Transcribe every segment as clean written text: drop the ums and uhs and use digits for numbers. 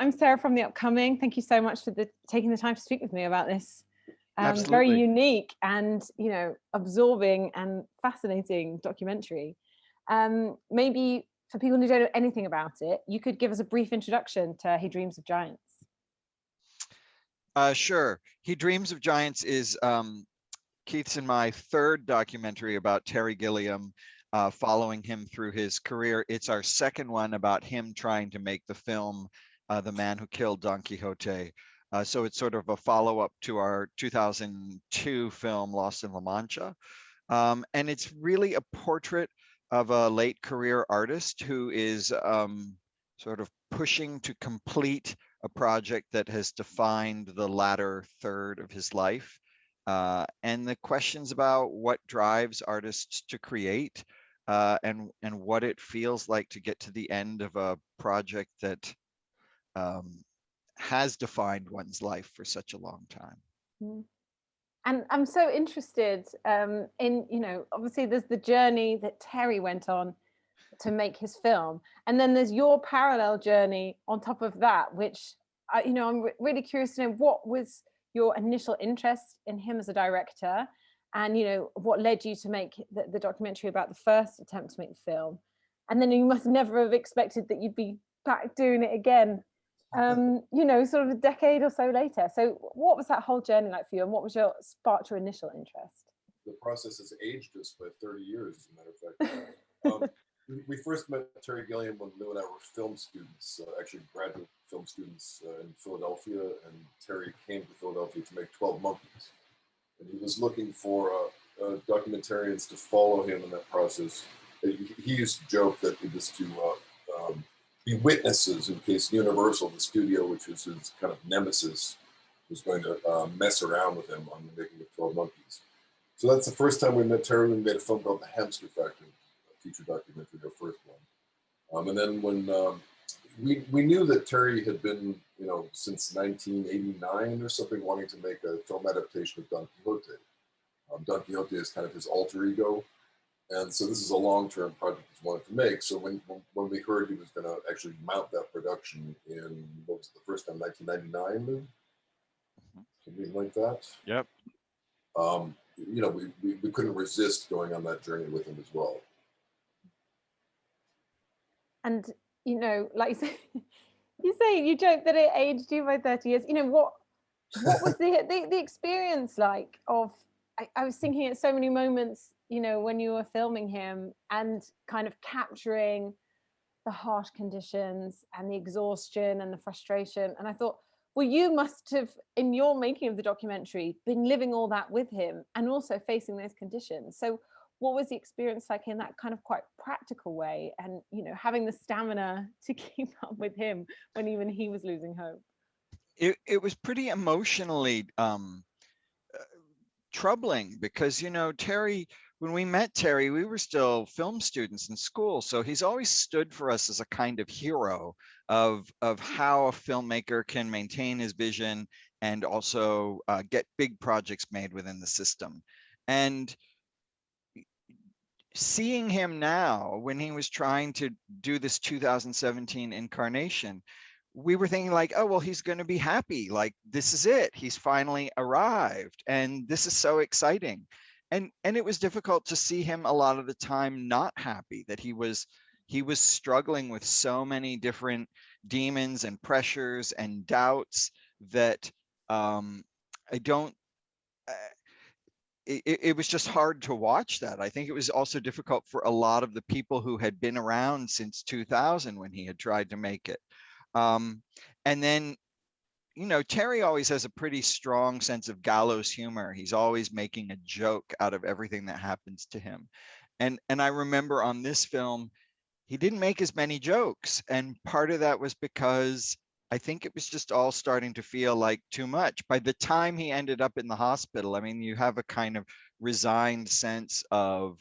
I'm Sarah from The Upcoming. Thank you so much for taking the time to speak with me about this very unique and, absorbing and fascinating documentary. Maybe for people who don't know anything about it, you could give us a brief introduction to He Dreams of Giants. Sure. He Dreams of Giants is Keith's and my third documentary about Terry Gilliam, following him through his career. It's our second one about him trying to make the film The Man Who Killed Don Quixote. So it's sort of a follow-up to our 2002 film Lost in La Mancha. And it's really a portrait of a late career artist who is sort of pushing to complete a project that has defined the latter third of his life. And the questions about what drives artists to create, and what it feels like to get to the end of a project that has defined one's life for such a long time. And I'm so interested in, obviously there's the journey that Terry went on to make his film, and then there's your parallel journey on top of that, which I'm really curious to know what was your initial interest in him as a director, and what led you to make the documentary about the first attempt to make the film, and then you must never have expected that you'd be back doing it again, sort of a decade or so later. So what was that whole journey like for you, and what was sparked your initial interest? The process has aged us by 30 years, as a matter of fact. We first met Terry Gilliam when Lou and I were film students, actually graduate film students in Philadelphia, and Terry came to Philadelphia to make 12 Monkeys. And he was looking for documentarians to follow him in that process. He used to joke that it was to be witnesses in case Universal, the studio, which was his kind of nemesis, was going to mess around with him on the making of 12 Monkeys. So that's the first time we met Terry. We made a film called The Hamster Factory, a feature documentary, our first one. And then when we knew that Terry had been, since 1989 or something, wanting to make a film adaptation of Don Quixote. Don Quixote is kind of his alter ego. And so this is a long-term project he's wanted to make. So when we heard he was going to actually mount that production in, what was it, the first time, 1999, something like that? Yep. We couldn't resist going on that journey with him as well. And, like you joke that it aged you by 30 years. What was the experience like of, I was thinking at so many moments, when you were filming him and kind of capturing the harsh conditions and the exhaustion and the frustration. And I thought, well, you must have, in your making of the documentary, been living all that with him and also facing those conditions. So what was the experience like in that kind of quite practical way, and having the stamina to keep up with him when even he was losing hope? It was pretty emotionally troubling because Terry, when we met Terry, we were still film students in school, so he's always stood for us as a kind of hero of how a filmmaker can maintain his vision and also get big projects made within the system. And seeing him now, when he was trying to do this 2017 incarnation, we were thinking like, oh, well, he's going to be happy. Like, this is it. He's finally arrived. And this is so exciting. And it was difficult to see him a lot of the time not happy, that he was struggling with so many different demons and pressures and doubts that it was just hard to watch that. I think it was also difficult for a lot of the people who had been around since 2000 when he had tried to make it. And then, Terry always has a pretty strong sense of gallows humor. He's always making a joke out of everything that happens to him. And I remember on this film, he didn't make as many jokes. And part of that was because I think it was just all starting to feel like too much. By the time he ended up in the hospital, I mean, you have a kind of resigned sense of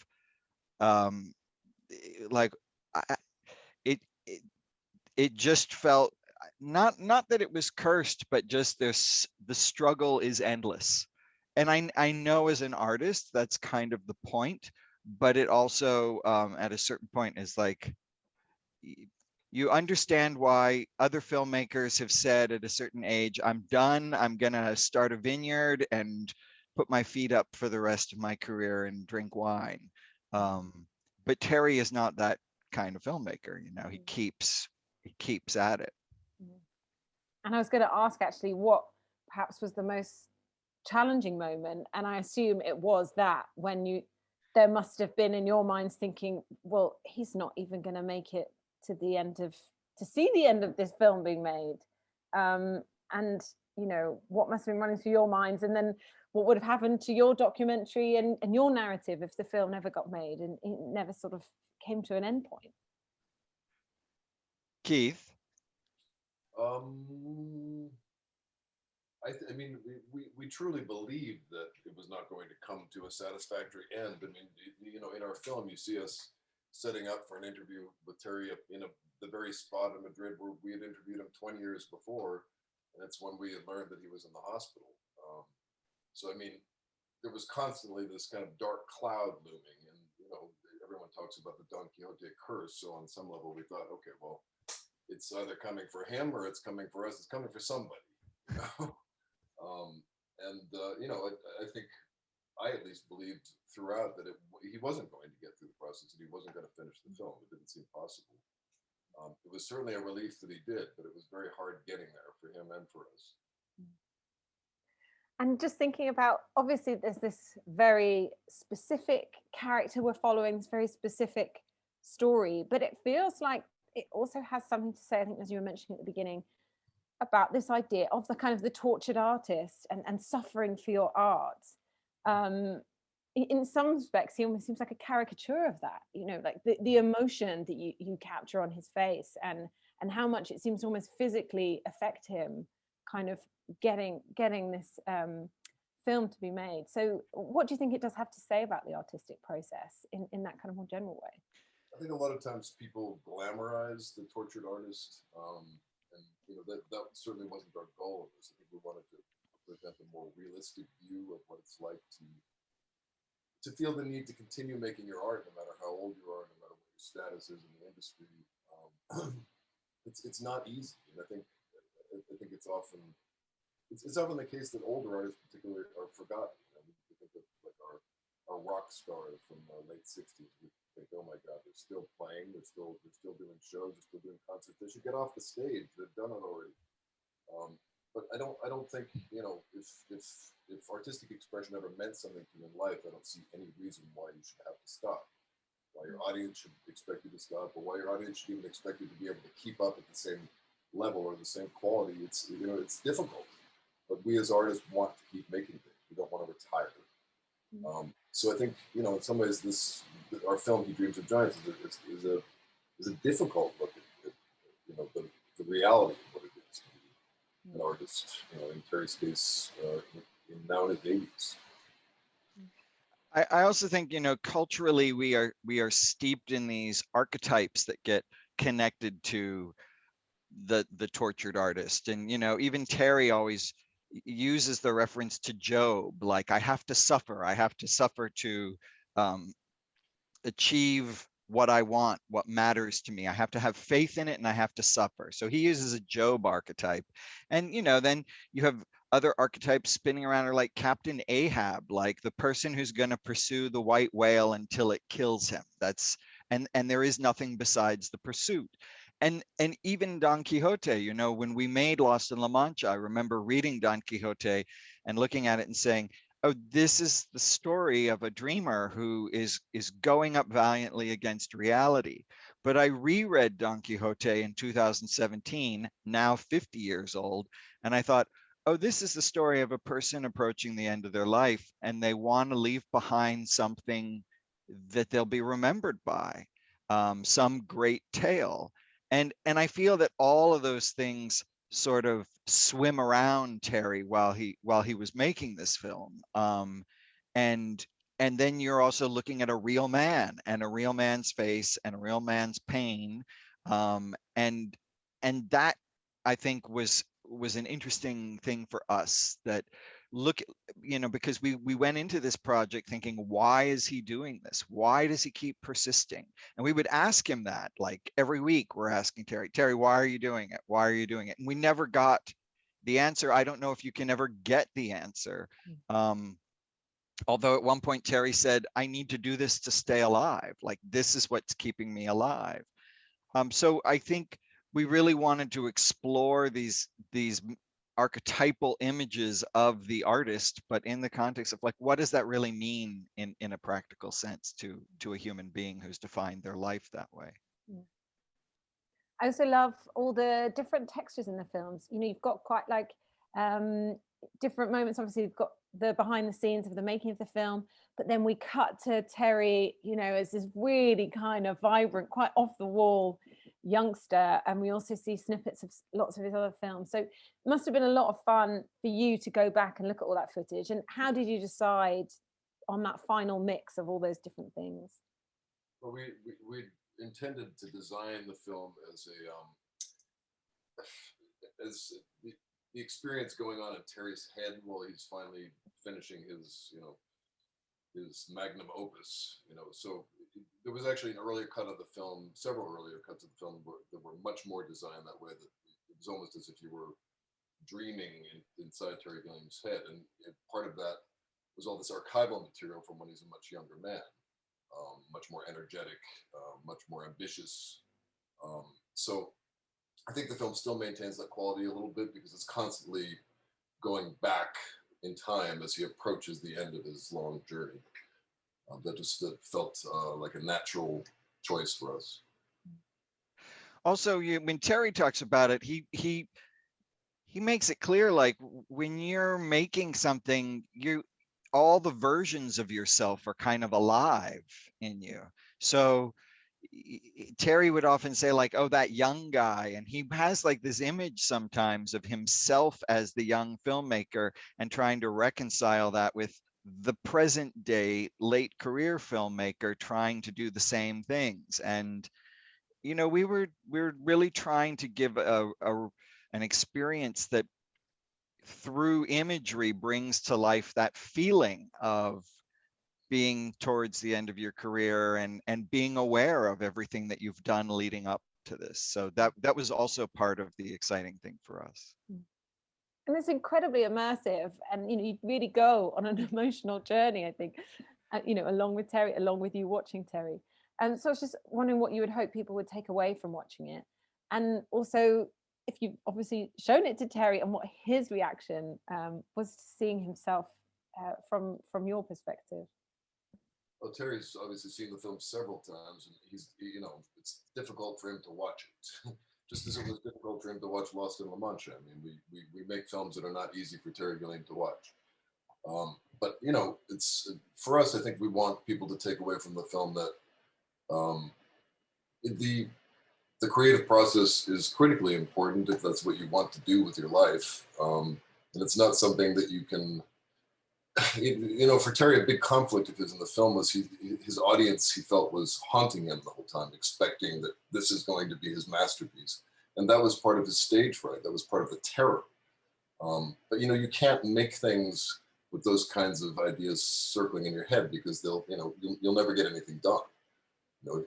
it just felt not that it was cursed, but just the struggle is endless. And I know as an artist, that's kind of the point, but it also at a certain point is like, you understand why other filmmakers have said at a certain age, I'm done, I'm gonna start a vineyard and put my feet up for the rest of my career and drink wine. But Terry is not that kind of filmmaker, you know, he keeps at it. And I was going to ask actually what perhaps was the most challenging moment, and I assume it was that when you, there must have been in your minds thinking, well, he's not even going to make it to the end of, to see the end of this film being made. And you know, what must have been running through your minds, and then what would have happened to your documentary and your narrative if the film never got made and it never sort of came to an end point. Keith? I mean, we truly believed that it was not going to come to a satisfactory end. I mean, you know, in our film, you see us setting up for an interview with Terry in the very spot in Madrid where we had interviewed him 20 years before. And that's when we had learned that he was in the hospital. So, I mean, there was constantly this kind of dark cloud looming. And, you know, everyone talks about the Don Quixote curse. So on some level, we thought, okay, well, it's either coming for him or it's coming for us. It's coming for somebody. You know? You know, I think I at least believed throughout that he wasn't going to get through the process, and he wasn't going to finish the film. It didn't seem possible. It was certainly a relief that he did, but it was very hard getting there for him and for us. And just thinking about, obviously there's this very specific character we're following, this very specific story, but it feels like it also has something to say, I think, as you were mentioning at the beginning, about this idea of the kind of the tortured artist and suffering for your art. In some respects, he almost seems like a caricature of that, you know, like the emotion that you capture on his face and how much it seems to almost physically affect him, kind of getting this film to be made. So what do you think it does have to say about the artistic process in that kind of more general way? I think a lot of times people glamorize the tortured artist. And you know, that certainly wasn't our goal of this. I think we wanted to present a more realistic view of what it's like to feel the need to continue making your art, no matter how old you are, no matter what your status is in the industry. It's not easy, and I think it's often the case that older artists, particularly, are forgotten. You know, we think of like our rock stars from the late '60s. We think, oh my God, they're still playing, they're still doing shows, they're still doing concerts. They should get off the stage. They've done it already. But I don't think, you know, if artistic expression ever meant something to you in life, I don't see any reason why you should have to stop. Why your audience should expect you to stop, or why your audience should even expect you to be able to keep up at the same level or the same quality. It's, you know, it's difficult, but we as artists want to keep making things. We don't want to retire. So I think, you know, in some ways, our film "He Dreams of Giants" is a difficult look at you know, the reality of what it is to be an artist. You know, in Terry's case, now in his 80s. I also think, you know, culturally we are steeped in these archetypes that get connected to the tortured artist. And, you know, even Terry always uses the reference to Job, like, I have to suffer to achieve what I want, what matters to me. I have to have faith in it and I have to suffer. So he uses a Job archetype. And, you know, then you have other archetypes spinning around, are like Captain Ahab, like the person who's going to pursue the white whale until it kills him. That's, and there is nothing besides the pursuit. And even Don Quixote, you know, when we made Lost in La Mancha, I remember reading Don Quixote and looking at it and saying, oh, this is the story of a dreamer who is going up valiantly against reality. But I reread Don Quixote in 2017, now 50 years old, and I thought, oh, this is the story of a person approaching the end of their life, and they want to leave behind something that they'll be remembered by, some great tale. And I feel that all of those things sort of swim around Terry while he was making this film. And then you're also looking at a real man and a real man's face and a real man's pain. And that, I think, was an interesting thing for us, that look, because we went into this project thinking, why is he doing this? Why does he keep persisting? And we would ask him that, like every week we're asking Terry, why are you doing it? Why are you doing it? And we never got the answer. I don't know if you can ever get the answer. Although at one point Terry said, I need to do this to stay alive. Like, this is what's keeping me alive. So I think we really wanted to explore these archetypal images of the artist, but in the context of like, what does that really mean in a practical sense to a human being who's defined their life that way? I also love all the different textures in the films. You've got quite like different moments. Obviously, you've got the behind the scenes of the making of the film, but then we cut to Terry, as this really kind of vibrant, quite off the wall youngster, and we also see snippets of lots of his other films. So it must have been a lot of fun for you to go back and look at all that footage. And how did you decide on that final mix of all those different things? Well, we intended to design the film as the experience going on in Terry's head while he's finally finishing his magnum opus. So there was actually an earlier cut of the film, several earlier cuts of the film that were much more designed that way, that it was almost as if you were dreaming inside Terry Gilliam's head. And part of that was all this archival material from when he's a much younger man, much more energetic, much more ambitious. So I think the film still maintains that quality a little bit because it's constantly going back in time as he approaches the end of his long journey. That felt like a natural choice for us. Also, when Terry talks about it, he makes it clear, like when you're making something, all the versions of yourself are kind of alive in you. So Terry would often say like, oh, that young guy. And he has like this image sometimes of himself as the young filmmaker and trying to reconcile that with the present day late career filmmaker trying to do the same things. And, we were really trying to give an experience that through imagery brings to life that feeling of being towards the end of your career and being aware of everything that you've done leading up to this. So that was also part of the exciting thing for us. And it's incredibly immersive, and you really go on an emotional journey, I think, along with Terry, along with you watching Terry. And so I was just wondering what you would hope people would take away from watching it, and also if you've obviously shown it to Terry and what his reaction was to seeing himself from your perspective. Well, Terry's obviously seen the film several times, and it's difficult for him to watch it. Just as it was difficult for him to watch Lost in La Mancha. I mean, we make films that are not easy for Terry Gilliam to watch. But it's for us. I think we want people to take away from the film that the creative process is critically important if that's what you want to do with your life, and it's not something that you can. For Terry, a big conflict of his in the film was his audience, he felt, was haunting him the whole time, expecting that this is going to be his masterpiece. And that was part of his stage fright. That was part of the terror. But you can't make things with those kinds of ideas circling in your head because you'll never get anything done.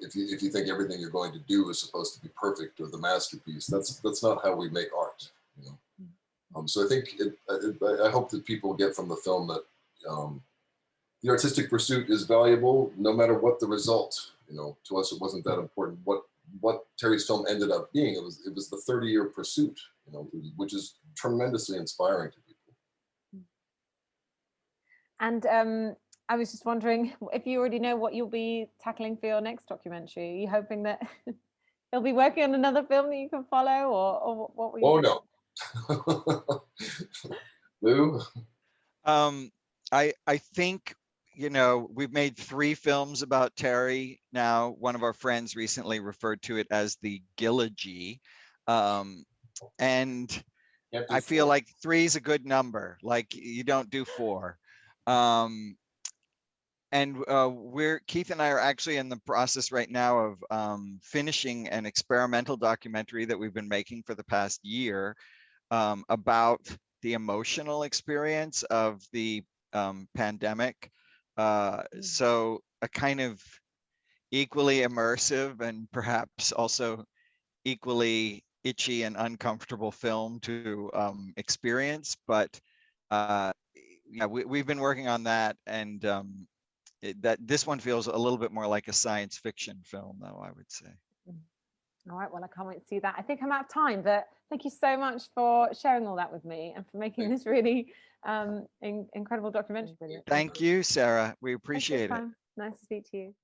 If you think everything you're going to do is supposed to be perfect or the masterpiece, that's not how we make art. So I think I hope that people get from the film that the artistic pursuit is valuable no matter what the result. To us, it wasn't that important what Terry's film ended up being. It was the 30-year pursuit, which is tremendously inspiring to people. And I was just wondering if you already know what you'll be tackling for your next documentary. Are you hoping that he'll be working on another film that you can follow, or what were you? Oh no. Lou? I think, we've made 3 films about Terry now. One of our friends recently referred to it as the Gilligy. And I feel like 3 is a good number. Like, you don't do 4. And Keith and I are actually in the process right now of finishing an experimental documentary that we've been making for the past year about the emotional experience of the pandemic. So a kind of equally immersive and perhaps also equally itchy and uncomfortable film to experience. But yeah, we've been working on that, and that this one feels a little bit more like a science fiction film, though, I would say. All right, well, I can't wait to see that. I think I'm out of time, but thank you so much for sharing all that with me and for making this really incredible documentary. Thank you, Sarah. We appreciate it. Nice to speak to you.